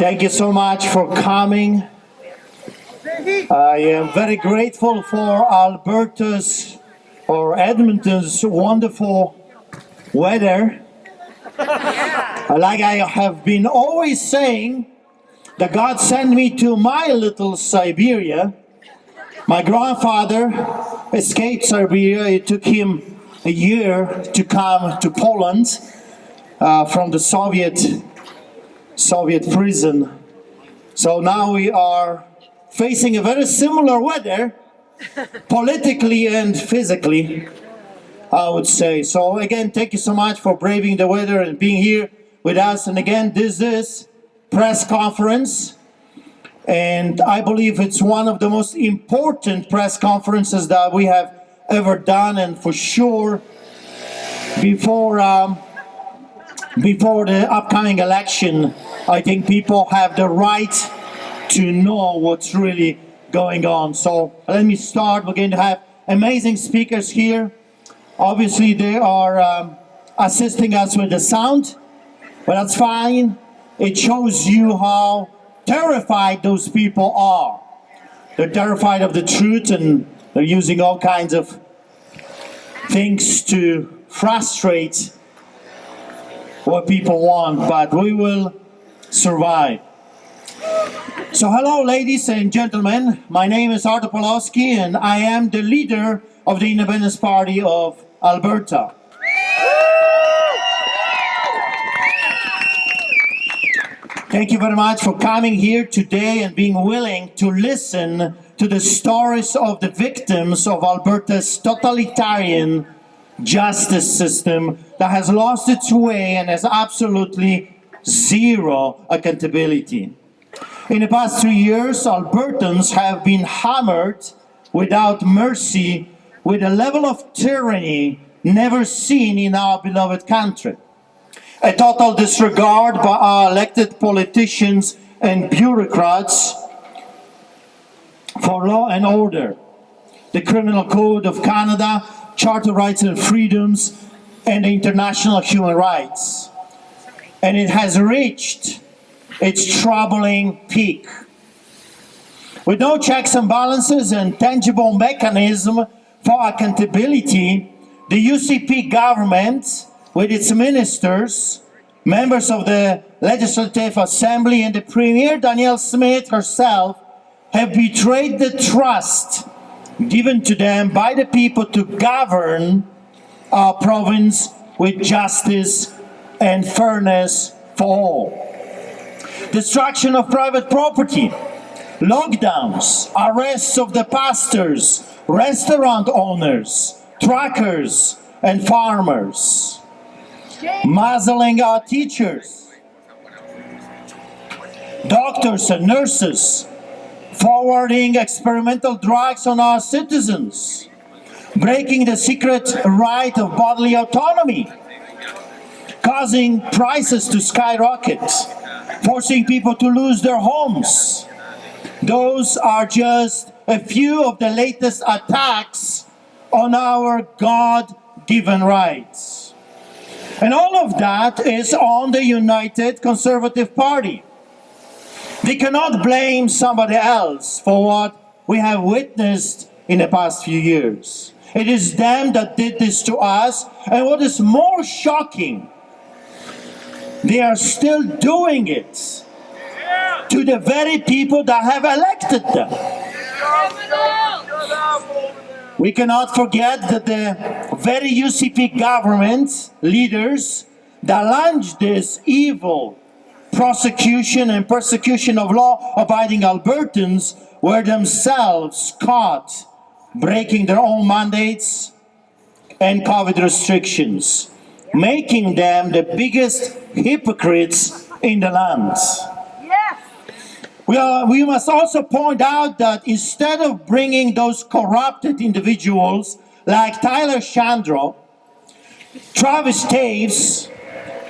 Thank you so much for coming. I am very grateful for Alberta's or Edmonton's wonderful weather. Like I have been always saying, that God sent me to my little Siberia. My grandfather escaped Siberia. It took him a year to come to Poland from the Soviet prison. So now we are facing a very similar weather, politically and physically, I would say. So again, thank you so much for braving the weather and being here with us. And again, this is press conference, and I believe it's one of the most important press conferences that we have ever done, and for sure before the upcoming election, I think people have the right to know what's really going on. So let me start. We're going to have amazing speakers here. Obviously they are assisting us with the sound, but that's fine. It shows you how terrified those people are. They're terrified of the truth, and they're using all kinds of things to frustrate what people want, but we will survive. So hello, ladies and gentlemen. My name is Artur Pawlowski, and I am the leader of the Independence Party of Alberta. Thank you very much for coming here today and being willing to listen to the stories of the victims of Alberta's totalitarian justice system that has lost its way and has absolutely zero accountability. In the past 2 years, Albertans have been hammered without mercy with a level of tyranny never seen in our beloved country. A total disregard by our elected politicians and bureaucrats for law and order, the Criminal Code of Canada, Charter Rights and Freedoms, and international human rights. And it has reached its troubling peak. With no checks and balances and tangible mechanism for accountability, the UCP government, with its ministers, members of the Legislative Assembly, and the Premier, Danielle Smith herself, have betrayed the trust given to them by the people to govern our province with justice and fairness for all. Destruction of private property, lockdowns, arrests of the pastors, restaurant owners, truckers, and farmers. Muzzling our teachers, doctors and nurses, forwarding experimental drugs on our citizens, breaking the secret right of bodily autonomy, causing prices to skyrocket, forcing people to lose their homes. Those are just a few of the latest attacks on our God-given rights. And all of that is on the United Conservative Party. They cannot blame somebody else for what we have witnessed in the past few years. It is them that did this to us, and what is more shocking, they are still doing it to the very people that have elected them. We cannot forget that the very UCP government leaders that launched this evil prosecution and persecution of law-abiding Albertans were themselves caught breaking their own mandates and COVID restrictions, making them the biggest hypocrites in the land. We must also point out that instead of bringing those corrupted individuals like Tyler Shandro, Travis Taves,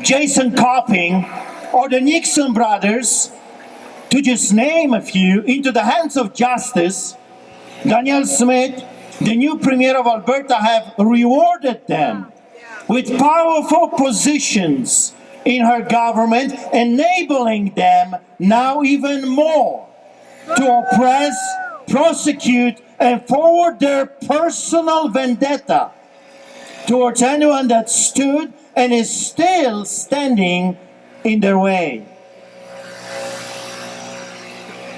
Jason Copping, or the Nixon brothers, to just name a few, into the hands of justice, Danielle Smith, the new Premier of Alberta, have rewarded them with powerful positions in her government, enabling them now even more to oppress, prosecute, and forward their personal vendetta towards anyone that stood and is still standing in their way.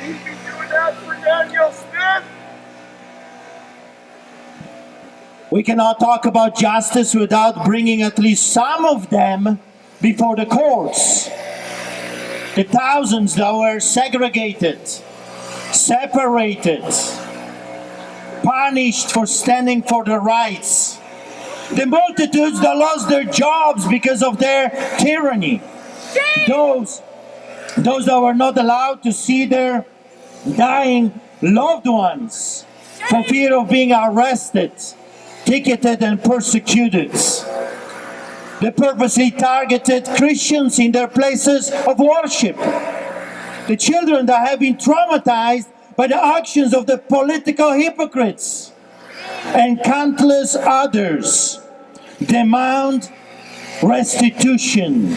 You can do that for Daniel Smith. We cannot talk about justice without bringing at least some of them before the courts. The thousands that were segregated, separated, punished for standing for their rights. The multitudes that lost their jobs because of their tyranny. Those that were not allowed to see their dying loved ones for fear of being arrested, ticketed, and persecuted. They purposely targeted Christians in their places of worship. The children that have been traumatized by the actions of the political hypocrites, and countless others demand restitution.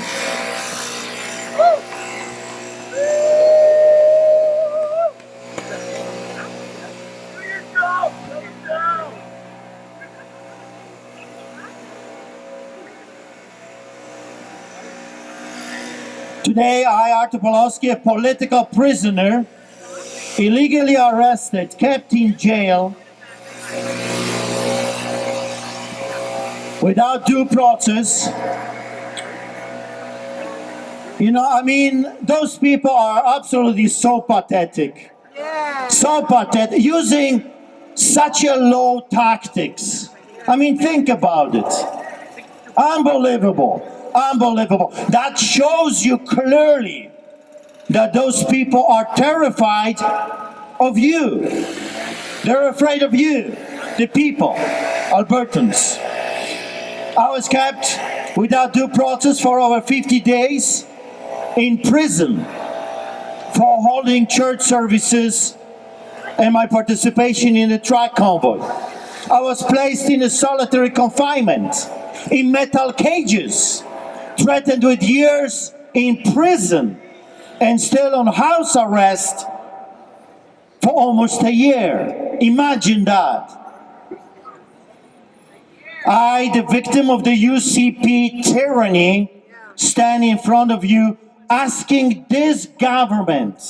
Today, I, Artur Pawlowski, a political prisoner, illegally arrested, kept in jail, without due process. Those people are absolutely so pathetic. Yeah. So pathetic, using such a low tactics. Think about it. Unbelievable. Unbelievable. That shows you clearly that those people are terrified of you. They're afraid of you, the people, Albertans. I was kept without due process for over 50 days in prison for holding church services and my participation in the truck convoy. I was placed in a solitary confinement in metal cages, threatened with years in prison, and still on house arrest for almost a year. Imagine that. I, the victim of the UCP tyranny, stand in front of you asking this government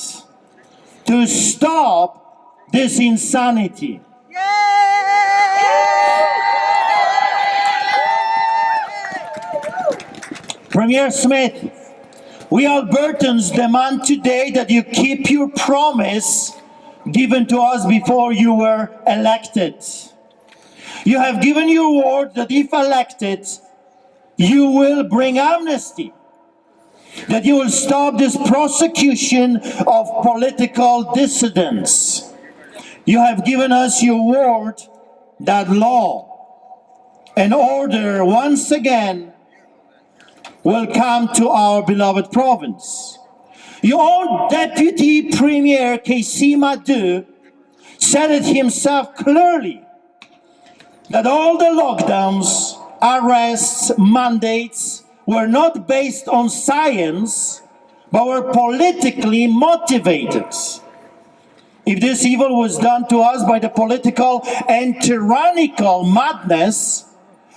to stop this insanity. Premier Smith, we Albertans demand today that you keep your promise given to us before you were elected. You have given your word that if elected, you will bring amnesty, that you will stop this prosecution of political dissidents. You have given us your word that law and order once again will come to our beloved province. Your own Deputy Premier, K.C. Madu, said it himself clearly, that all the lockdowns, arrests, mandates were not based on science, but were politically motivated. If this evil was done to us by the political and tyrannical madness,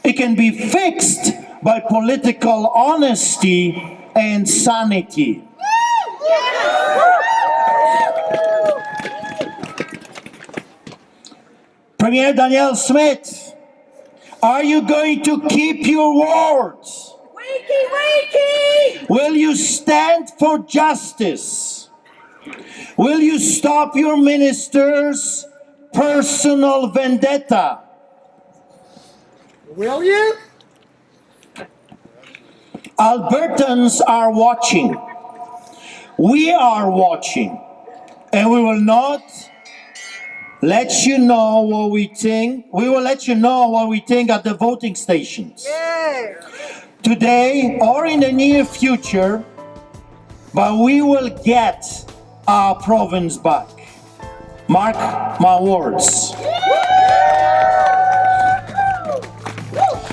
it can be fixed by political honesty and sanity. Premier Daniel Smith, are you going to keep your words? Wakey! Will you stand for justice? Will you stop your ministers' personal vendetta? Will you? Albertans are watching. We are watching. And we will not let you know what we think. We will let you know what we think at the voting stations. Yeah. Today or in the near future, but we will get our province back. Mark my words.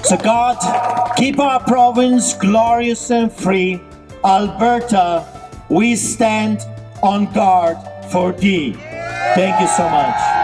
So So God, keep our province glorious and free. Alberta, we stand on guard for thee. Thank you so much.